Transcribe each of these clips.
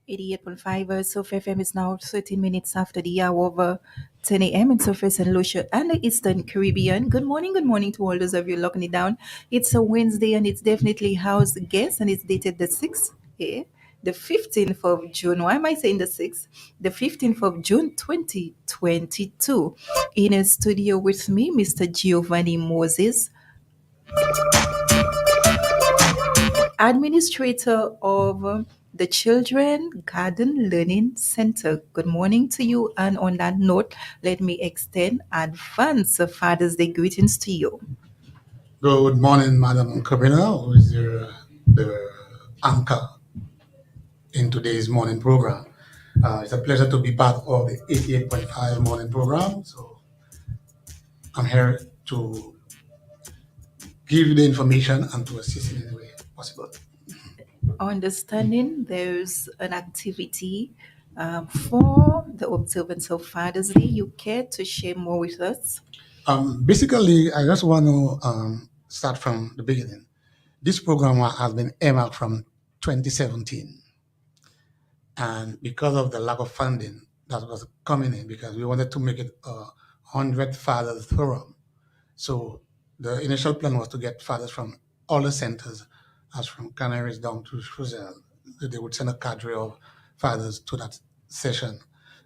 88.5 Surf FM is now 13 minutes after the hour of 10 a.m. in Surface and Lucia and the Eastern Caribbean. Good morning to all those of you locking it down. It's a Wednesday and it's definitely house guest and it's dated the 6th, the 15th of June. Why am I saying the 6th? The 15th of June 2022. In a studio with me, Mr. Giovanni Moses, administrator of the Children Garden Learning Center. Good morning to you. And on that note, let me extend advance Father's Day greetings to you. Good morning, Madam CABRINA, who is the anchor in today's morning program. It's a pleasure to be part of the 88.5 morning program. So I'm here to give you the information and to assist in any way possible. Understanding there's an activity for the observance of Father's Day. You care to share more with us? Basically, I just want to start from the beginning. This program has been earmarked from 2017. And because of the lack of funding that was coming in, because we wanted to make it a 100 fathers forum. So the initial plan was to get fathers from all the centers, as from Canaries down to Schuzel. They would send a cadre of fathers to that session.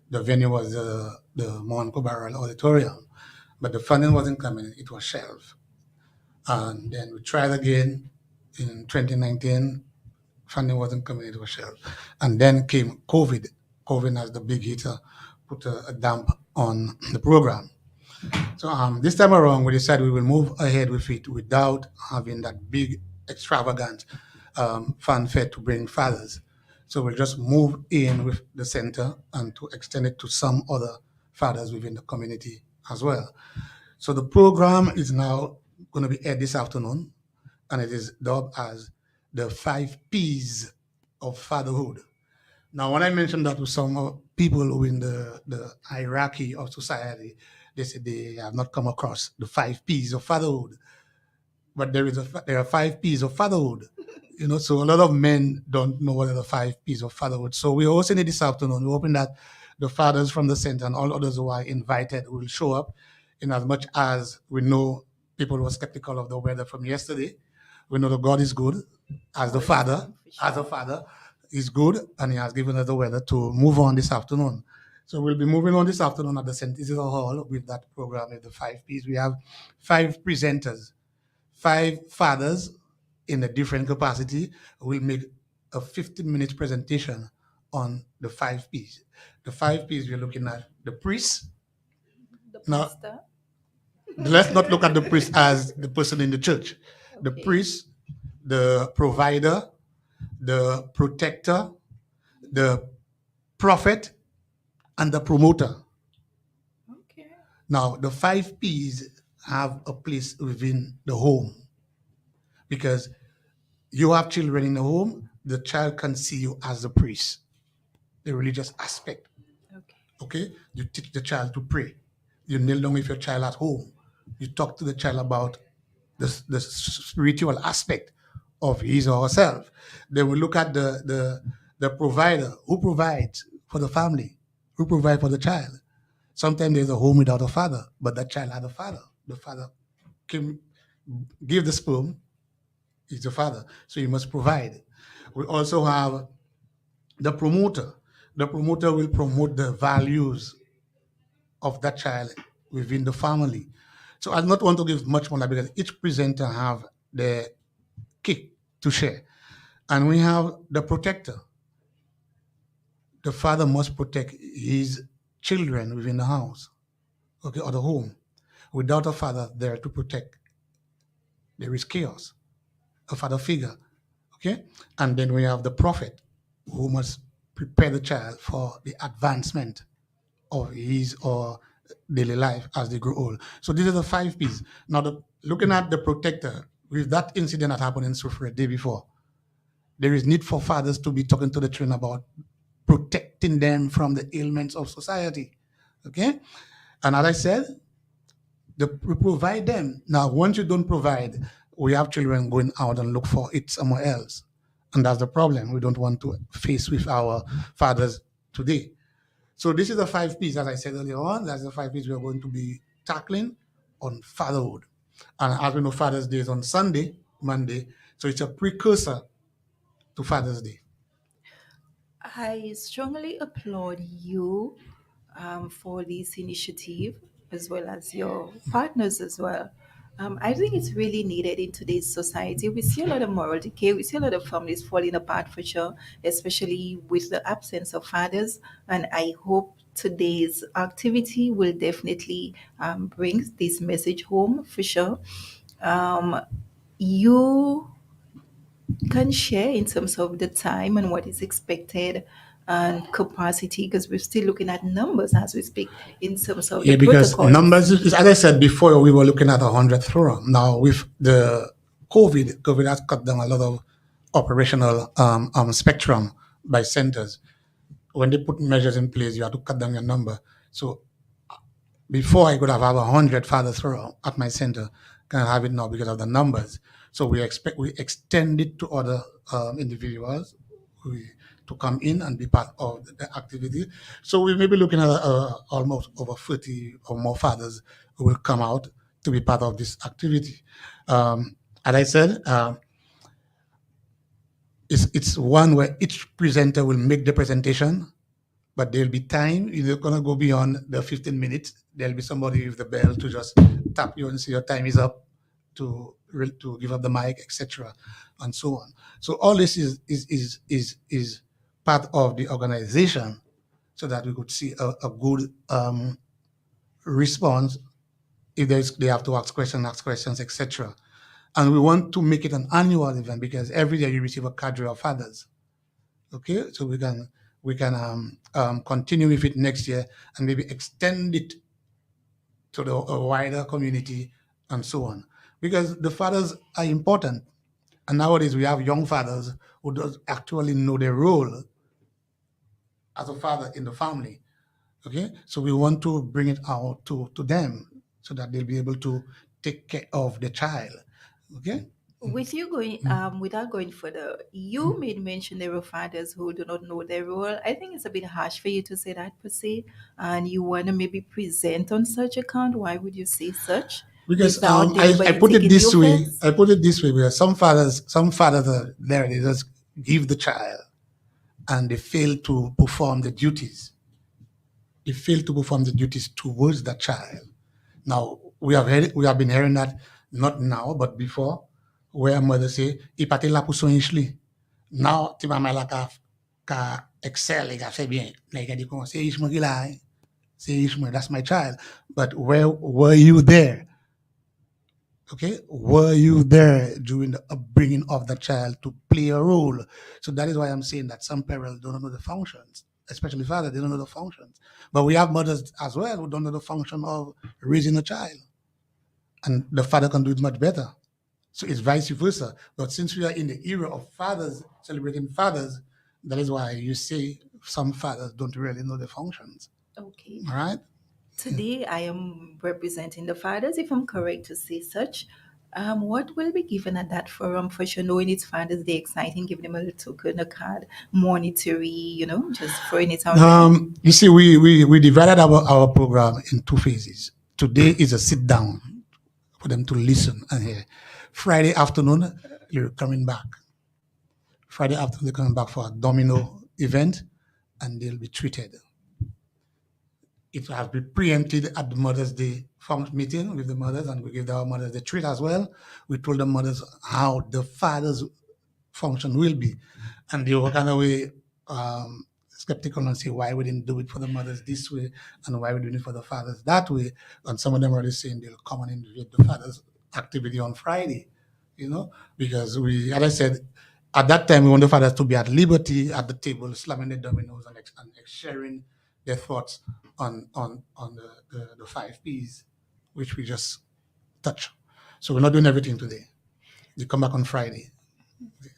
The venue was the Monaco Barrel Auditorium, but the funding wasn't coming, it was shelved. And then we tried again in 2019, funding wasn't coming, it was shelved. And then came COVID. COVID as the big hitter put a damp on the program. So this time around, we decided we will move ahead with it without having that big, extravagant fanfare to bring fathers. So we'll just move in with the center and to extend it to some other fathers within the community as well. So the program is now going to be aired this afternoon, and it is dubbed as the 5 P's of fatherhood. Now, when I mentioned that to some people who in the hierarchy of society, they said they have not come across the 5 P's of fatherhood. But there are 5 P's of fatherhood. So a lot of men don't know what are the 5 P's of fatherhood. So we're hosting it this afternoon. We're hoping that the fathers from the center and all others who are invited will show up, in as much as we know people were skeptical of the weather from yesterday. We know that God is good as the father, as a father. Is good, and he has given us the weather to move on this afternoon. So we'll be moving on this afternoon at the St. Isidore Hall with that program with the 5 P's. We have 5 presenters, 5 fathers in a different capacity will make a 15-minute presentation on the 5 P's. The 5 P's we're looking at the priest. The Now, pastor. let's not look at the priest as the person in the church. The Okay. priest, the provider, the protector, the prophet, and the promoter. Okay. Now, the 5 P's have a place within the home, because you have children in the home, the child can see you as the priest, the religious aspect. Okay. Okay? You teach the child to pray. You kneel down with your child at home. You talk to the child about the spiritual aspect of his or herself. Then we look at the provider, who provides for the family, who provides for the child. Sometimes there's a home without a father, but that child had a father. The father can give the sperm, he's the father, so he must provide. We also have the promoter. The promoter will promote the values of that child within the family. So I do not want to give much more, because each presenter have their kick to share. And we have the protector. The father must protect his children within the house, okay, or the home. Without a father there to protect, there is chaos, a father figure, okay? And then we have the prophet, who must prepare the child for the advancement of his or daily life as they grow old. So these are the 5 P's. Now, looking at the protector, with that incident that happened in Sufra the day before, there is need for fathers to be talking to the children about protecting them from the ailments of society. Okay? And as I said, we provide them. Now, once you don't provide, we have children going out and look for it somewhere else. And that's the problem we don't want to face with our fathers today. So this is the 5 P's, as I said earlier on. That's the 5 P's we are going to be tackling on fatherhood. And as we know, Father's Day is on Sunday, Monday. So it's a precursor to Father's Day. I strongly applaud you for this initiative, as well as your partners as well. I think it's really needed in today's society. We see a lot of moral decay. We see a lot of families falling apart for sure, especially with the absence of fathers. And I hope today's activity will definitely bring this message home for sure. Um, you can share in terms of the time and what is expected and capacity, because we're still looking at numbers as we speak in terms of the Yeah, because protocols. numbers, as I said before, we were looking at 100 forum. Now, with the COVID has cut down a lot of operational spectrum by centers. When they put measures in place, you have to cut down your number. So before I could have 100 fathers through at my center, can't have it now because of the numbers. So we extend it to other individuals we, to come in and be part of the activity. So we may be looking at almost over 30 or more fathers who will come out to be part of this activity. As I said, it's one where each presenter will make the presentation, but there'll be time. You're not gonna go beyond the 15 minutes. There'll be somebody with the bell to just tap you and say your time is up to give up the mic, etc., and so on. So all this is part of the organization, so that we could see a good response if they have to ask questions, etc. And we want to make it an annual event because every year you receive a cadre of fathers. Okay, so we can continue with it next year and maybe extend it to the a wider community and so on, because the fathers are important. And nowadays we have young fathers who does actually know their role as a father in the family. Okay, so we want to bring it out to them so that they'll be able to take care of the child. Okay. With you going, without going further, you made mention there were fathers who do not know their role. I think it's a bit harsh for you to say that per se, and you want to maybe present on such account. Why would you say such Because without I anybody put it taking the this way. offense? I put it this way because some fathers are there. They just give the child and they fail to perform the duties. They fail to perform the duties towards the child. Now we have been hearing that not now but before, where mother say, "Ipate la pour son ishli." Now ti mama la ka excel ka fait bien. Like I dit, "C'est ishmo ki la, eh. C'est ishmo, that's my child." But where were you there? Okay, were you there during the upbringing of the child to play a role? So that is why I'm saying that some parents don't know the functions, especially fathers, they don't know the functions. But we have mothers as well who don't know the function of raising a child, and the father can do it much better. So it's vice versa. But since we are in the era of fathers celebrating fathers, that is why you say some fathers don't really know the functions. Okay. All right. Today, I am representing the fathers, if I'm correct to say such. What will be given at that forum for sure, knowing it's Father's Day, exciting, giving them a little token, a card, monetary, just throwing it out there. You see, we divided our program in two phases. Today is a sit down for them to listen and hear. Friday afternoon, you're coming back. Friday afternoon, they're coming back for a domino event and they'll be treated. It has been preempted at the Mother's Day meeting with the mothers, and we give our mothers the treat as well. We told the mothers how the fathers function will be. And they were kind of way skeptical and say, why we didn't do it for the mothers this way and why we doing it for the fathers that way. And some of them are already saying they'll come and invade the fathers activity on Friday, because as I said, at that time we want the fathers to be at liberty at the table, slamming the dominoes and sharing their thoughts on the 5 Ps, which we just touch. So we're not doing everything today. They come back on Friday.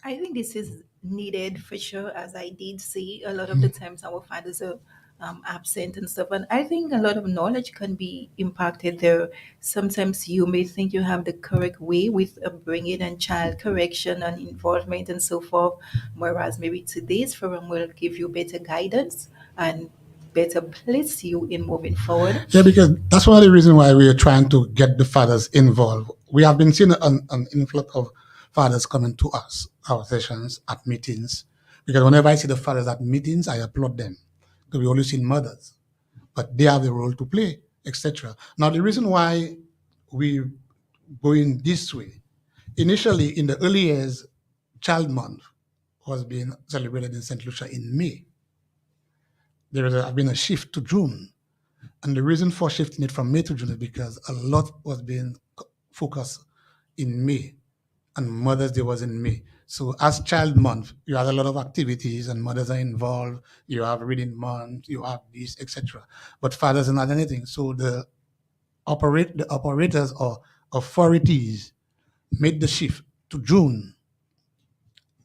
I think this is needed for sure, as I did see a lot of the times our fathers are absent and stuff. And I think a lot of knowledge can be impacted there. Sometimes you may think you have the correct way with upbringing and child correction and involvement and so forth, whereas maybe today's forum will give you better guidance and better place you in moving forward. Yeah, because that's one of the reasons why we are trying to get the fathers involved. We have been seeing an influx of fathers coming to us, our sessions at meetings. Because whenever I see the fathers at meetings, I applaud them. Because we always see mothers, but they have the role to play, etc. Now, the reason why we going this way, initially in the early years, Child Month was being celebrated in St. Lucia in May. There has been a shift to June. And the reason for shifting it from May to June is because a lot was being focused in May, and Mother's Day was in May. So as Child Month, you have a lot of activities and mothers are involved. You have Reading Month, you have this, etc. But fathers are not anything. So the operators or authorities made the shift to June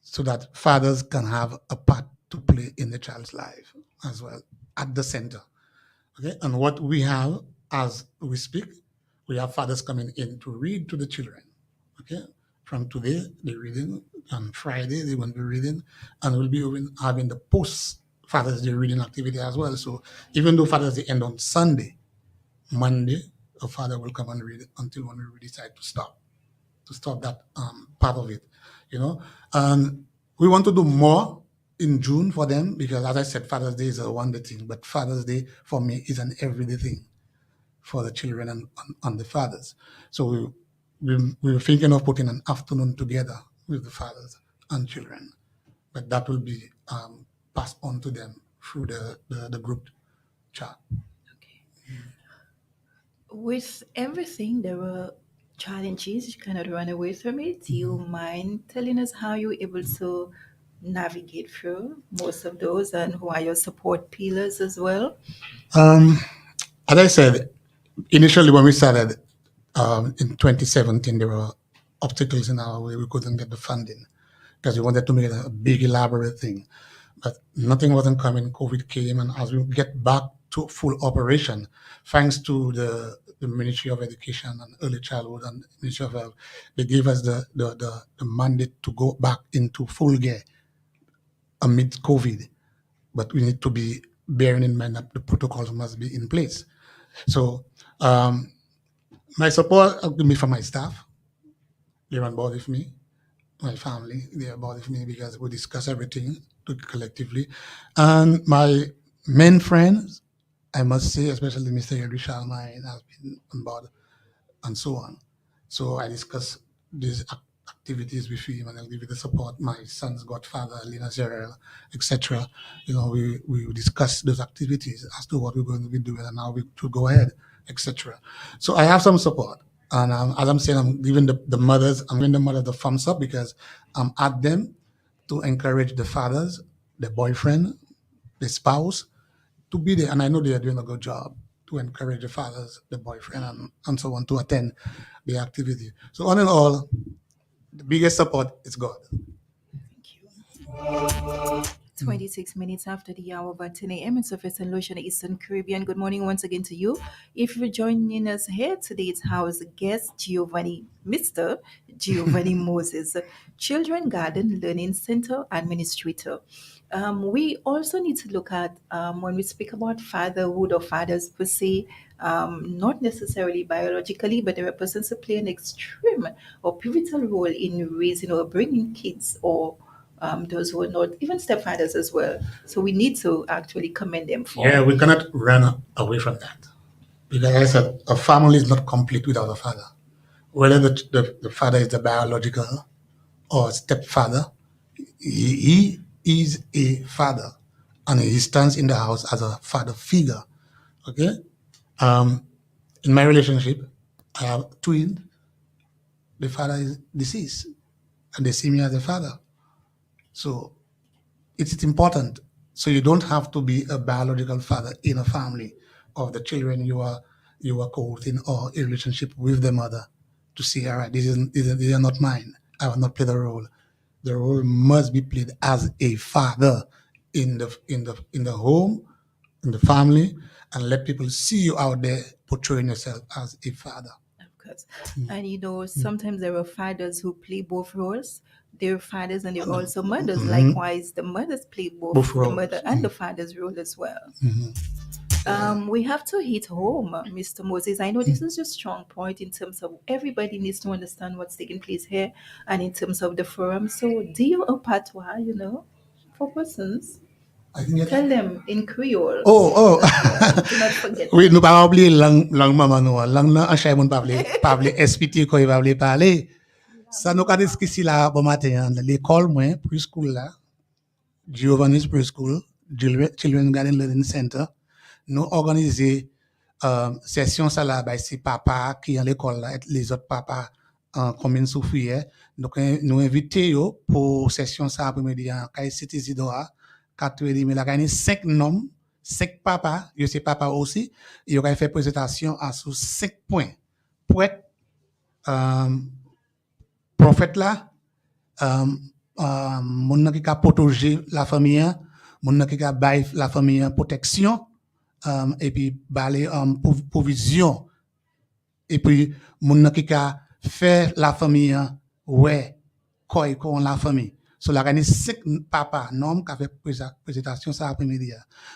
so that fathers can have a part to play in the child's life as well at the center. Okay, and what we have as we speak, we have fathers coming in to read to the children. Okay, from today they're reading, on Friday they will be reading, and we'll be having the post Father's Day reading activity as well. So even though Father's Day end on Sunday, Monday a father will come and read it until when we decide to stop that part of it, you know. And we want to do more in June for them because, as I said, Father's Day is a one day thing, but Father's Day for me is an everyday thing for the children and the fathers. So we were thinking of putting an afternoon together with the fathers and children, but that will be passed on to them through the group chat. Okay. With everything, there were challenges. You cannot run away from it. Do you mind telling us how you were able to navigate through most of those and who are your support pillars as well? Um, as I said, initially when we started in 2017, there were obstacles in our way. We couldn't get the funding because we wanted to make it a big, elaborate thing. But nothing wasn't coming. COVID came, and as we get back to full operation, thanks to the Ministry of Education and Early Childhood and Ministry of Health, they gave us the mandate to go back into full gear amid COVID. But we need to be bearing in mind that the protocols must be in place. So um, my support will be from my staff. They're on board with me. My family, they're on board with me because we discuss everything collectively. And my main friends, I must say, especially Mr. Henry Charlemagne, has been on board and so on. So I discuss these activities with him and I'll give you the support. My son's godfather, Lena Zerel, etc. You know, we discuss those activities as to what we're going to be doing and how we should go ahead, etc. So I have some support. And as I'm saying, I'm giving the mothers, I'm giving the mothers the thumbs up because I'm at them to encourage the fathers, the boyfriend, the spouse, to be there. And I know they are doing a good job to encourage the fathers, the boyfriend, and so on to attend the activity. So, all in all, the biggest support is God. Thank you. 26 minutes after the hour of 10 a.m. in Surface and Lotion, Eastern Caribbean. Good morning once again to you. If you're joining us here today, it's house guest Giovanni, Mr. Giovanni Moses, Children Garden Learning Center Administrator. We also need to look at when we speak about fatherhood or fathers per se, not necessarily biologically, but there are persons who play an extreme or pivotal role in raising or bringing kids or those who are not even stepfathers as well. So we need to actually commend them Yeah, for. we cannot run away from that. Because I said, a family is not complete without a father. Whether the father is the biological or stepfather, he is a father and he stands in the house as a father figure. Okay? Um, in my relationship, I have twins. The father is deceased and they see me as a father. So it's important. So you don't have to be a biological father in a family of the children you are courting or a relationship with the mother to say, all right, these are not mine. I will not play the role. The role must be played as a father in the home in the family and let people see you out there portraying yourself as a father. Of course. And sometimes there are fathers who play both roles. They're fathers and they're also mothers. Likewise, the mothers play both Both the mother roles. and the father's role as well. We have to hit home, Mr. Moses. I know this is your strong point in terms of everybody needs to understand what's taking place here and in terms of the forum. So, dear au patois, for persons, I think tell them in Creole Oh, oh. as well. Do not forget Oui, that. nous pas oublier langue maman nous. Langue nan anche moun pa vle SPT ko va vle parler. Ça nous ka ici là bon matin hein, l'école moi preschool là, Giovanni's Preschool, Children Garden Learning Center, nous organiser session ça là bah c'est papa qui à l'école là et les autres papas en commune souffrière. Donc nous inviter yo pour session ça après-midi en Kay City Zidora 4h30 mais là il y a 5 noms, 5 papas, yo c'est papa aussi, il y fait présentation à sous 5 points. Pour être prophète là moun nan ki ka protéger la famille, moun nan ki ka bay la famille protection, et puis balé provision, et puis moun nan ki ka faire la famille ouais koy kon la famille. So la gagné 5 papa nom qui a fait présentation ça après-midi.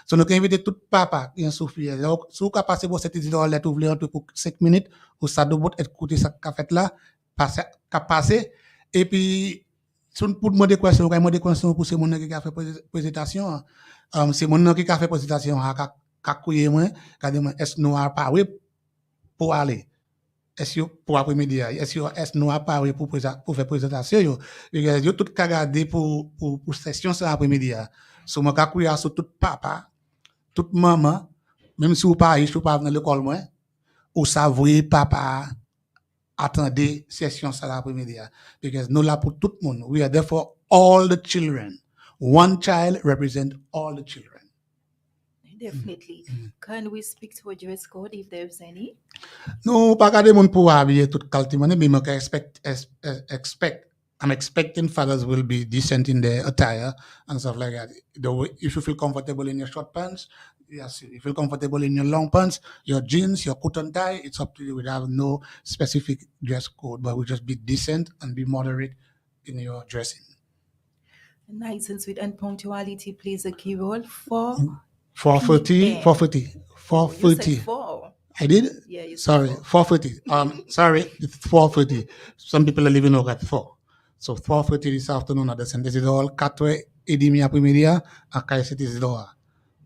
So nous inviter tout papa qui en souffrir. Donc si vous passer pour cette idée lettre ouvrir pour 5 minutes ou ça doit écouter ça qu'a fait là, passer et puis si pour demander question, demander question pour ces gens qui a fait présentation, c'est mon qui a fait présentation a couillé moi, qui demande est-ce noir pas oui pour aller. Est-ce pour après-midi, est-ce noir pas oui pour faire présentation yo. Yo tout ka garder pour session ça après-midi. So moi ka couiller sur tout papa, toute maman, même si vous pas riche, vous pas dans l'école moi, ou savouer papa attendez session ça l'après-midi because nous là pour tout le monde. We are there for all the children. One child represents all the children. Definitely. Can we speak to a dress code if there's any? No, pas garder mon pour habiller toute qualité money, mais moi expect I'm expecting fathers will be decent in their attire and stuff like that. If you feel comfortable in your short pants, yes. If you feel comfortable in your long pants, your jeans, your coat and tie, it's up to you. We have no specific dress code, but we just be decent and be moderate in your dressing. Nice and sweet, and punctuality plays a key role for 4:30, 4:30, You said 4:30. four. I did? Yeah, you said Sorry, 4:30. Sorry, it's 4:30. Some people are leaving over at 4. So 4:30 this afternoon at the center. This is all 4:30 après-midi à Kay City Zidora.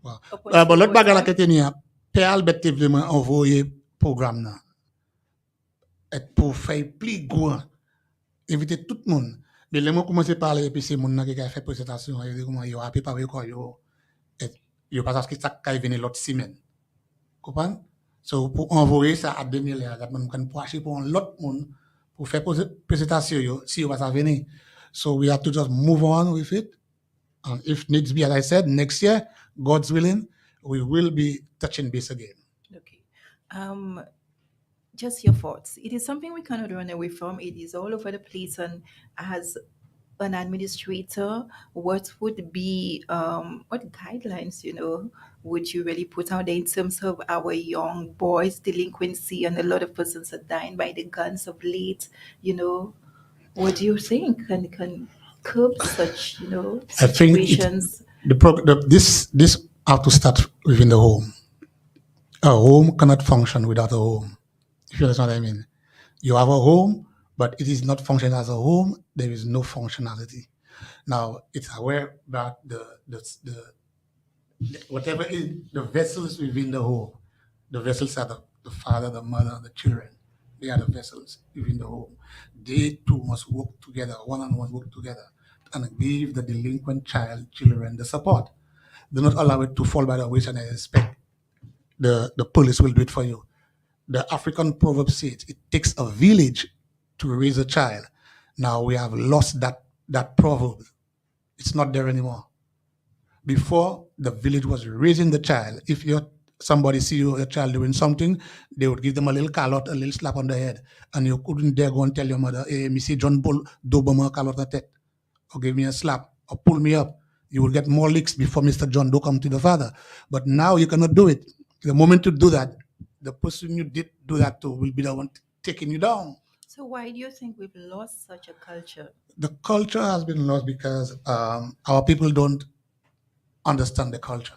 Bon, l'autre bagarre là que tenir, Père Albert te vraiment envoyé programme là. Et pour faire plus grand, inviter tout le monde. Mais les mots commencer à parler et puis c'est mon qui a fait présentation et comment il a préparé quoi yo pas parce que ça va venir l'autre semaine. Comprends? So pour envoyer ça à 2000 pour acheter pour l'autre monde pour faire présentation yo si va ça venir. So we have to just move on with it. And if needs be, as I said, next year, God's willing, we will be touching base again. Okay. Just your thoughts. It is something we cannot run away from. It is all over the place, and as an administrator, what would be what guidelines would you really put out there in terms of our young boys delinquency, and a lot of persons are dying by the guns of late. What do you think can curb such I think situations? this have to start within the home. A home cannot function without a home. If you understand what I mean. You have a home, but it is not functioning as a home. There is no functionality. Now it's aware that the whatever is the vessels within the home. The vessels are the father, the mother, the children. They are the vessels within the home. They too must work together, one-on-one work together, and give the delinquent children the support. Do not allow it to fall by the wayside and expect the police will do it for you. The African proverb says it takes a village to raise a child. Now we have lost that proverb. It's not there anymore. Before, the village was raising the child. If somebody see your child doing something, they would give them a little callot, a little slap on the head, and you couldn't dare go and tell your mother, "Hey, me see John Paul Dobama callot on the head, or give me a slap, or pull me up." You will get more licks before Mr. John Doe come to the father. But now you cannot do it. The moment you do that, the person you did do that to will be the one taking you down. So why do you think we've lost such a culture? The culture has been lost because our people don't understand the culture.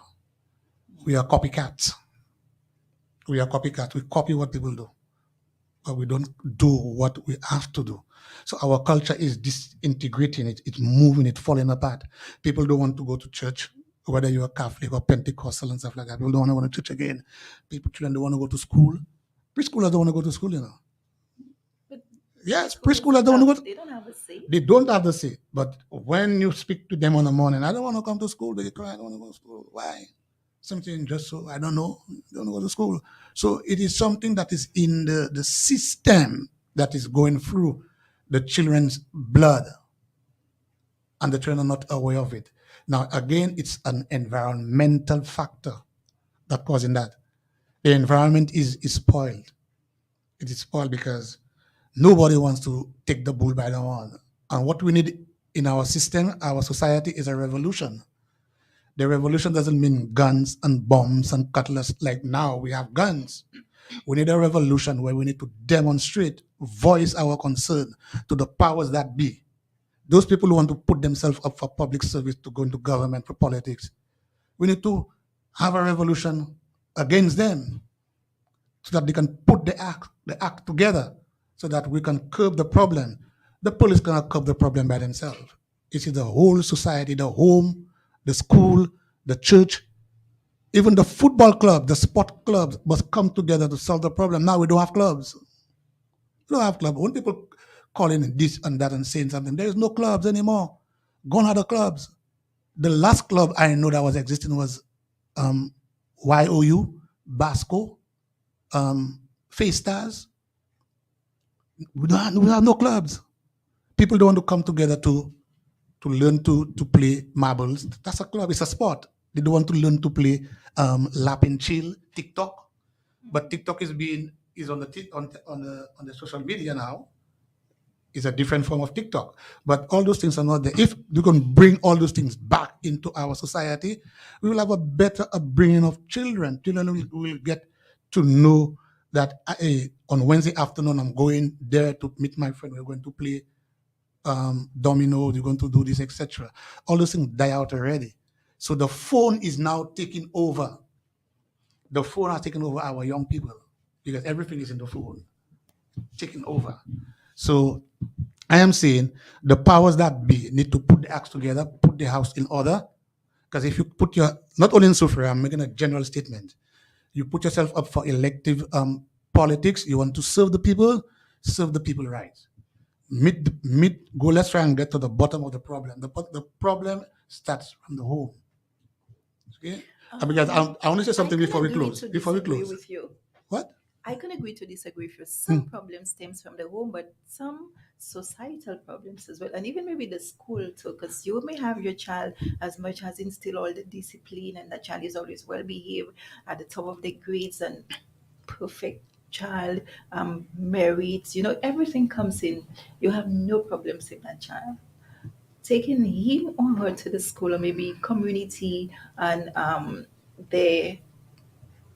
We are copycats. We are copycats. We copy what people do, but we don't do what we have to do. So our culture is disintegrating it, it's moving, it falling apart. People don't want to go to church, whether you're Catholic or Pentecostal and stuff like that. People don't want to go to church again. People, children don't want to go to school. Preschoolers don't want to go to school, you know. But Yes, preschoolers preschoolers don't want to go. they don't have a say. They don't have the say. But when you speak to them in the morning, I don't want to come to school. They cry, I don't want to go to school. Why? Something just so, I don't know. They don't go to school. So it is something that is in the system that is going through the children's blood, and the children are not aware of it. Now, again, it's an environmental factor that causing that. The environment is spoiled. It is spoiled because nobody wants to take the bull by the horn. And what we need in our system, our society, is a revolution. The revolution doesn't mean guns and bombs and cutlass like now we have guns. We need a revolution where we need to demonstrate, voice our concern to the powers that be. Those people who want to put themselves up for public service to go into government for politics, we need to have a revolution against them so that they can put the act together so that we can curb the problem. The police cannot curb the problem by themselves. It is the whole society, the home, the school, the church, even the football club, the sport clubs must come together to solve the problem. Now we don't have clubs. We don't have clubs. When people calling this and that and saying something, there is no clubs anymore. Gone are the clubs. The last club I know that was existing was um, YOU, Basco, Face Stars. We have no clubs. People don't want to come together to learn to play marbles. That's a club. It's a sport. They don't want to learn to play lap and chill, TikTok. But TikTok is on the social media now. It's a different form of TikTok. But all those things are not there. If we can bring all those things back into our society, we will have a better upbringing of children. Children will get to know that on Wednesday afternoon I'm going there to meet my friend. We're going to play dominoes. We're going to do this, etc. All those things die out already. So the phone is now taking over. The phone has taken over our young people because everything is in the phone, taking over. So I am saying the powers that be need to put the acts together, put the house in order. Because if you put your, not only in Sufra, I'm making a general statement. You put yourself up for elective politics, you want to serve the people right. Go, let's try and get to the bottom of the problem. The problem starts from the home. Okay? Because I want to say I something can before we agree close. to Before we disagree close. with you. What? I can agree to disagree with you. Some problems stems from the home, but some societal problems as well, and even maybe the school too. Because you may have your child as much as instill all the discipline, and the child is always well behaved at the top of the grades and perfect child, merits. Everything comes in. You have no problems with that child. Taking him or her to the school or maybe community and their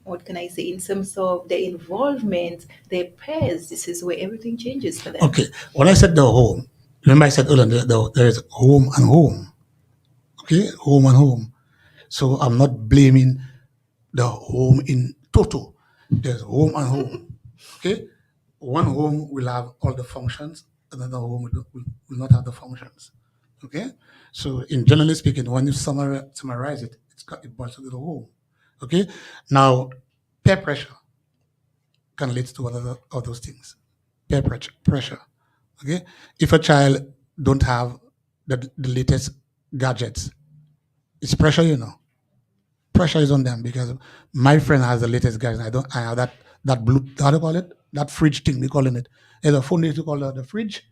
what can I say, in terms of their involvement, their peers, this is where everything changes for them. Okay. When I said the home, remember I said earlier there is home and home. Okay, home and home. So I'm not blaming the home in total. There's home and home. Okay, one home will have all the functions, another home will not have the functions. Okay, so in generally speaking, when you summarize it, it boils to the home. Okay, now peer pressure can lead to other of those things. Peer pressure. Okay, if a child don't have the latest gadgets, it's pressure, pressure is on them because my friend has the latest guys. I have that blue, how do you call it? That fridge thing we calling it. There's a phone they used to call the fridge.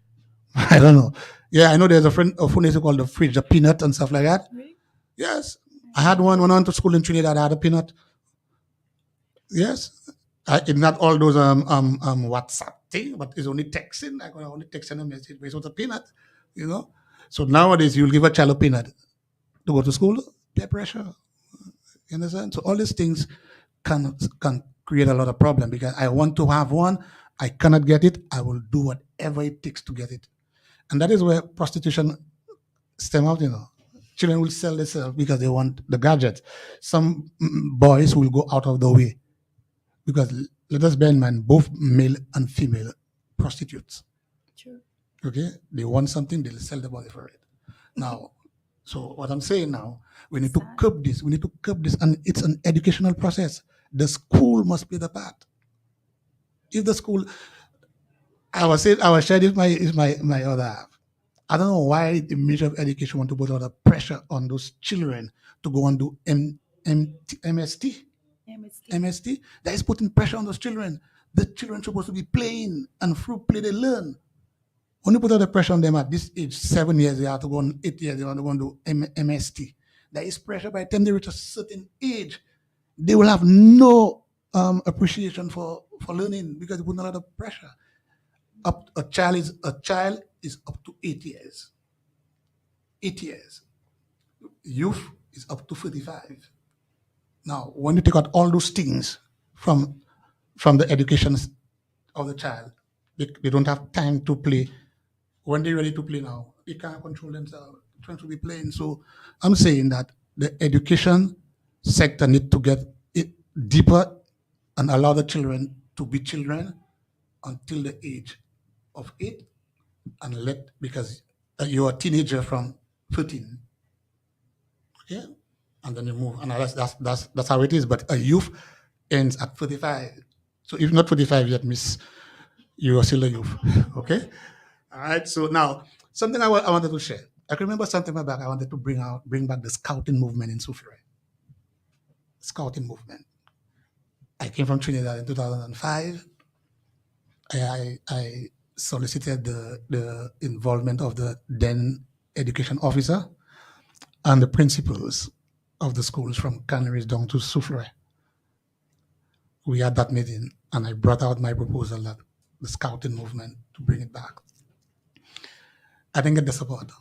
I don't know. Yeah, I know there's a phone they used to call the fridge, the peanut and stuff like that. Really? Yes. I had one when I went to school in Trinidad, I had a peanut. Yes. It's not all those WhatsApp thing, but it's only texting. I could only text and a message, but it was a peanut, you know. So nowadays you'll give a child a peanut. to go to school, peer pressure. You understand? So all these things can create a lot of problem because I want to have one, I cannot get it, I will do whatever it takes to get it. And that is where prostitution stem out, Children will sell themselves because they want the gadget. Some boys will go out of the way because let us bear in mind both male and female prostitutes. True. Okay, they want something, they'll sell the body for it. Now, so what I'm saying now, we need to Sad. curb this. We need to curb this, and it's an educational process. The school must play the part. If the school, I was sharing my other half. I don't know why the Ministry of Education want to put a lot of pressure on those children to go and do MST. MST. MST. That is putting pressure on those children. The children supposed to be playing, and through play they learn. When you put all the pressure on them at this age, 7 years, they have to go on 8 years, they want to go and do MST. There is pressure by the time they reach a certain age, they will have no appreciation for learning because they put a lot of pressure. A child is up to 8 years. 8 years. Youth is up to 35. Now, when you take out all those things from the education of the child, they don't have time to play. When they're ready to play now, they can't control themselves, trying to be playing. So I'm saying that the education sector need to get it deeper and allow the children to be children until the age of 8 and let because you're a teenager from 13, okay, and then you move, and that's how it is. But a youth ends at 35. So if not 45 yet, miss, you are still a youth, okay. All right. So now, something I wanted to share. I can remember something back. I wanted to bring back the scouting movement in Sufre. Scouting movement. I came from Trinidad in 2005. I solicited the involvement of the then education officer and the principals of the schools from Canaries down to Sufre. We had that meeting, and I brought out my proposal that the scouting movement to bring it back. I didn't get the support.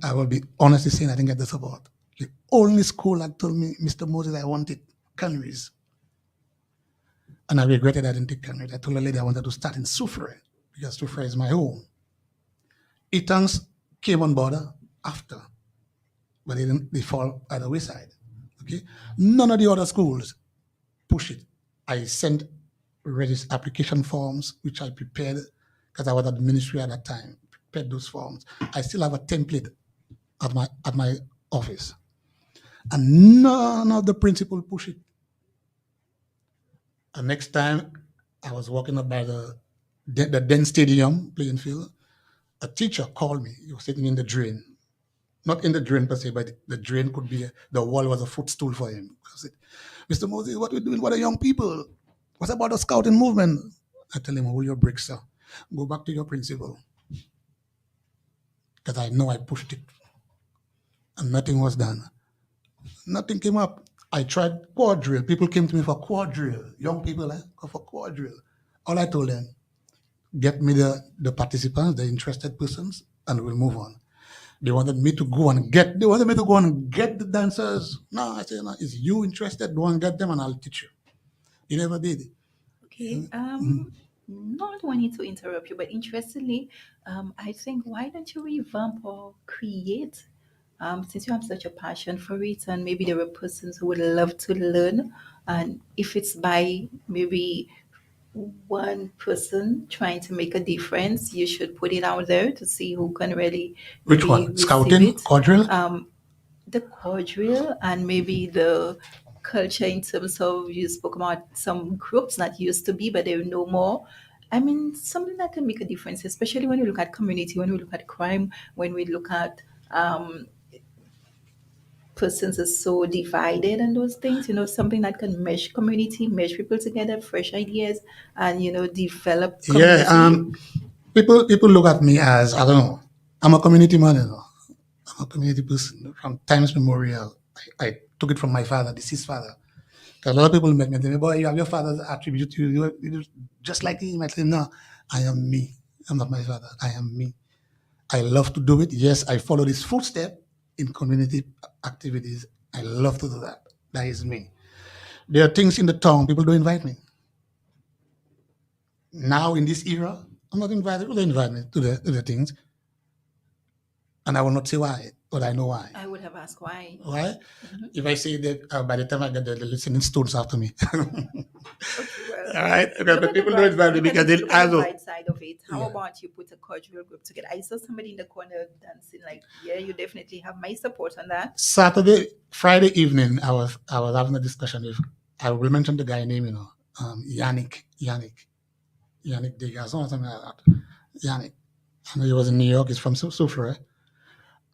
I will be honestly saying I didn't get the support. The only school that told me, Mr. Moses, I wanted Canaries. And I regretted I didn't take Canaries. I told the lady I wanted to start in Sufre because Sufre is my home. Eton's came on board after, but they fall by the wayside. Okay. None of the other schools push it. I sent application forms, which I prepared because I was at the ministry at that time, prepared those forms. I still have a template at my office. And none of the principal push it. And next time I was walking up by the then stadium playing field, a teacher called me. He was sitting in the drain. Not in the drain per se, but the drain could be the wall was a footstool for him. I said, Mr. Moses, what are we doing? What are young people? What about the scouting movement? I tell him, hold your bricks, sir. Go back to your principal. Because I know I pushed it. And nothing was done. Nothing came up. I tried quadrille. People came to me for quadrille. Young people, go for quadrille. All I told them, get me the participants, the interested persons, and we'll move on. They wanted me to go and get the dancers. No, I said, no, is you interested? Go and get them and I'll teach you. He never did. Okay. Not wanting to interrupt you, but interestingly, I think why don't you revamp or create? Since you have such a passion for it, and maybe there are persons who would love to learn, and if it's by maybe one person trying to make a difference, you should put it out there to see who can really Which maybe one? receive Scouting? it. Quadrille? The cordial and maybe the culture in terms of you spoke about some groups that used to be but they're no more. I mean, something that can make a difference, especially when we look at community, when we look at crime, when we look at persons are so divided and those things, something that can mesh community, mesh people together, fresh ideas, and develop Yeah. community. People look at me as, I don't know, I'm a community man. I'm a community person from times memorial. I took it from my father, deceased father. 'Cause a lot of people met me and tell me, boy, you have your father's attribute to you. You're just like him. I say, no, I am me. I'm not my father. I am me. I love to do it. Yes, I follow his footstep in community activities. I love to do that. That is me. There are things in the town, people don't invite me. Now in this era, I'm not invited. People don't invite me to the things, and I will not say why, but I know why. I would have asked why. Why? If I say that by the time I get there, the listening stones after me. Okay, well, All right, because look the at the people don't bright invite me because they look at the also bright side of it. How yeah. about you put a cultural group together? I saw somebody in the corner dancing. Like, yeah, you definitely have my support on that. Saturday, Friday evening, I was having a discussion with I will mention the guy name, Yannick Degas or something like that. Yannick. And he was in New York, he's from Soufre.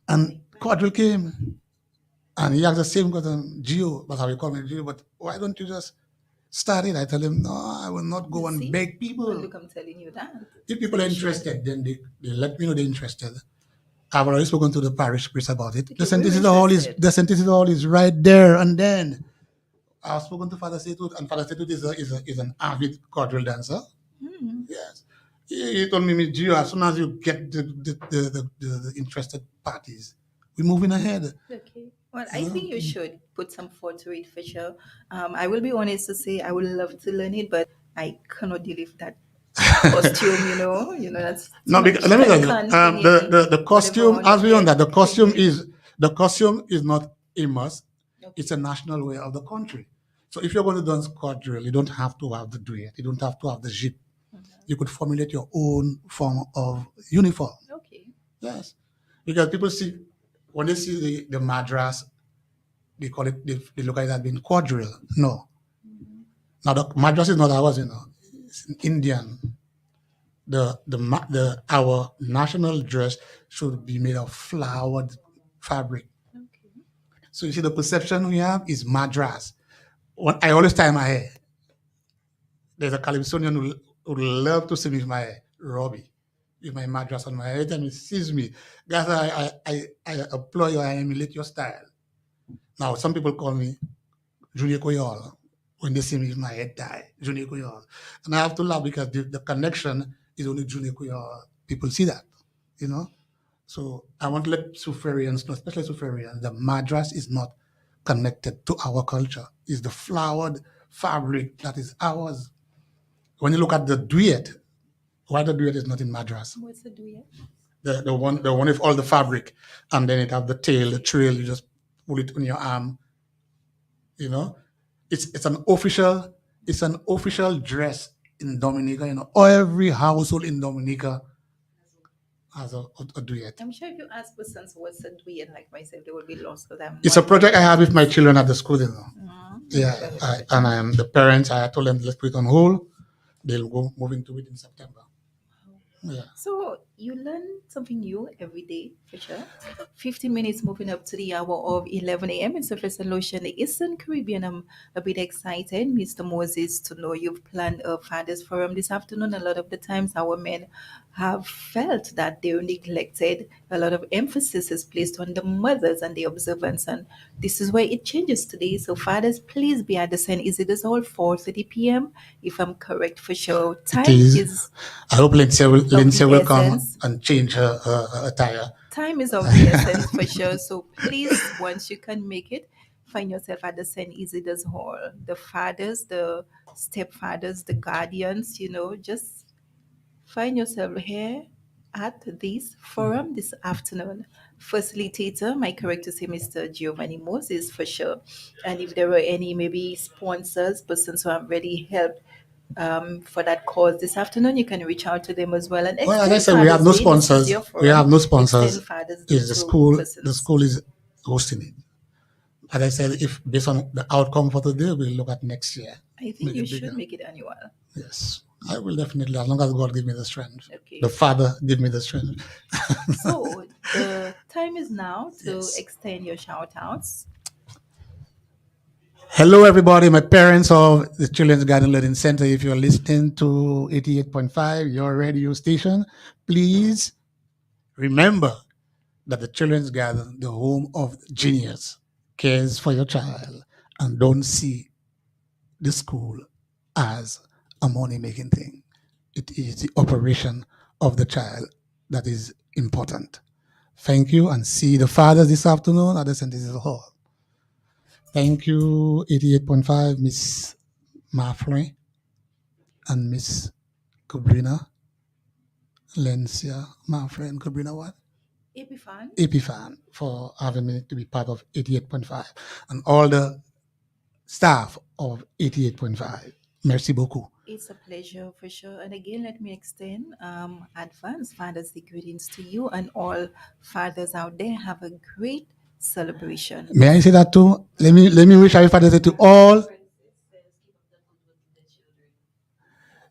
And Quadrille came and he asked the same question, Gio, that's how we call me Gio, but why don't you just start it? I tell him, no, I will not You go and see? beg Well, people. look, I'm telling you that. If So people are you should. interested, then they let me know they're interested. I've already spoken to the parish priest about it. Okay, we're interested. The synthesis hall is right there, and then I've spoken to Father Setut, and Father Setut is an avid quadrille dancer. Yes. He told me, "Miss Gio, as soon as you get the interested parties, we're moving ahead." Okay. Well, You I know? think you should put some thought to it for sure. I will be honest to say I would love to learn it, but I cannot deal with that costume. That's too No, because, much let me tell time you, consuming. the Whatever costume, on as your we on that, head. the costume is not a must. It's a Okay. national way of the country. So if you're going to dance quadrille, you don't have to have the duet. You don't have to have the jeep. You could formulate your own form of uniform. Okay. Yes, because people see when they see the madras, they call it they look at it as being quadrille. No, now the madras is not ours. It's an Indian. The our national dress should be made of flowered fabric. Okay. So you see, the perception we have is madras. When I always tie my hair, there's a Calypsonian who would love to see me with my hair, Robbie, with my madras on my head. Every time he sees me, guys, I applaud you, I emulate your style. Now, some people call me Junior Koyol when they see me with my head tie, Junior Koyol. And I have to laugh because the connection is only Junior Koyol. People see that, you know? So I want to let Suferians know, especially Suferians, the madras is not connected to our culture. It's the flowered fabric that is ours. When you look at the duet, why the duet is not in madras? What's the duet? The one with all the fabric, and then it have the tail, the trail. You just pull it on your arm. You know, it's an official dress in Dominica. Every household in Dominica has a duet. I'm sure if you ask persons what's a duet like myself, they will be lost because I'm It's a not very project I have with my confused. children at the school. Yeah, Okay. and I am the parents. I told them let's put it on hold. They'll go move into it in September. Yeah. So you learn something new every day, for sure. 15 minutes moving up to the hour of 11 a.m. in Surface and Lotion, the Eastern Caribbean. I'm a bit excited, Mr. Moses, to know you've planned a Fathers Forum this afternoon. A lot of the times our men have felt that they're neglected. A lot of emphasis is placed on the mothers and the observance, and this is where it changes today. So fathers, please be at the scene. Is it all 4:30 p.m.? If I'm correct, for sure. It Time is. is I hope of Lindsay the will come essence. and change her attire. Time is of the essence for sure. So please, once you can make it, find yourself at the St. Isidore's Hall. The fathers, the stepfathers, the guardians, just find yourself here at this forum this afternoon. Facilitator, my correct to say Mr. Giovanni Moses for sure. And if there were any maybe sponsors, persons who have really helped for that cause this afternoon, you can reach out to them as well and Well, as I extend said, we have Father's no Day. This is sponsors. your We have forum. no sponsors. Extend Father's Day Is the to school? The persons. school is hosting it. As I said, if based on the outcome for today, we'll look at next year, I think make you it should bigger. make it annual. Yes, I will definitely, as long as God give me the strength. The Okay. Father give me the strength. So the time is now to Yes. extend your shout outs. Hello, everybody. My parents of the Children's Garden Learning Center. If you're listening to 88.5, your radio station, please remember that the Children's Garden, the home of genius, cares for your child and don't see the school as a money making thing. It is the operation of the child that is important. Thank you, and see the fathers this afternoon at the St. Cecil Hall. Thank you, 88.5, Miss Marfley and Miss Cabrina, Lencia, Marfley and Cabrina, what? Epiphan, Epiphan, for having me to be part of 88.5, and all the staff of 88.5. Merci beaucoup. it's a pleasure for sure. And again, let me extend advance Father's Day greetings to you and all fathers out there. Have a great celebration. May I say that too? Let me wish Happy Father's Day to all.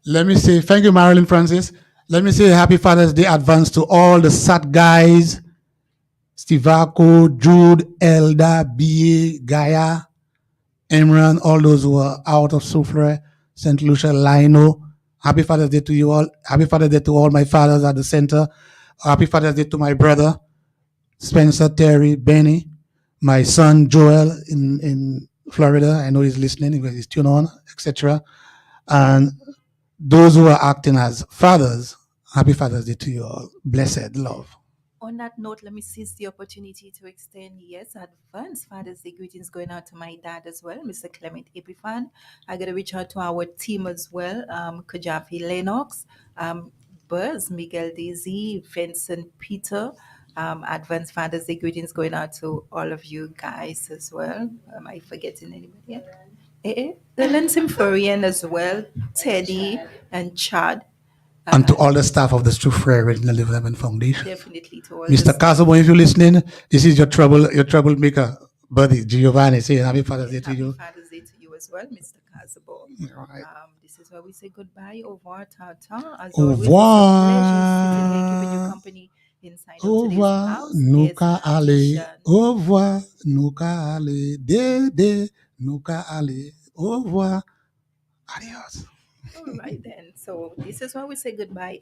Let me say thank you, Marilyn Francis. Let me say Happy Father's Day advance to all the SAT guys, Stivako, Jude, Elda, BA, Gaia, Imran, all those who are out of Soufre, St. Lucia, Lino. Happy Father's Day to you all. Happy Father's Day to all my fathers at the center. Happy Father's Day to my brother, Spencer, Terry, Benny, my son, Joel in Florida. I know he's listening because he's tuned on, etc. And those who are acting as fathers, happy Father's Day to you all. Blessed love. On that note, let me seize the opportunity to extend, yes, advance Father's Day greetings going out to my dad as well, Mr. Clement Epiphan. I got to reach out to our team as well, Kajafi Lennox, Buzz, Miguel Daisy, Vincent Peter. Advance Father's Day greetings going out to all of you guys as well. Am I forgetting anybody? Yeah. The Lensim Florian as well, Teddy and Chad. And to all the staff of the Soufre Regional Development Foundation. Definitely to all Mr. Casabo, if you're listening, this is your troublemaker buddy, Giovanni, saying happy Father's Day to Happy you. Father's Day to you as well, Mr. Casabo. All right. This is where we say goodbye. Au revoir, tata. As Au always, it's a pleasure sitting here keeping you revoir. company inside of Au today's revoir, house. nous Yes, ka aller. magician. Au revoir, nous ka aller. Dédé, nous ka aller. Au revoir. Adios. All right then. So this is why we say goodbye.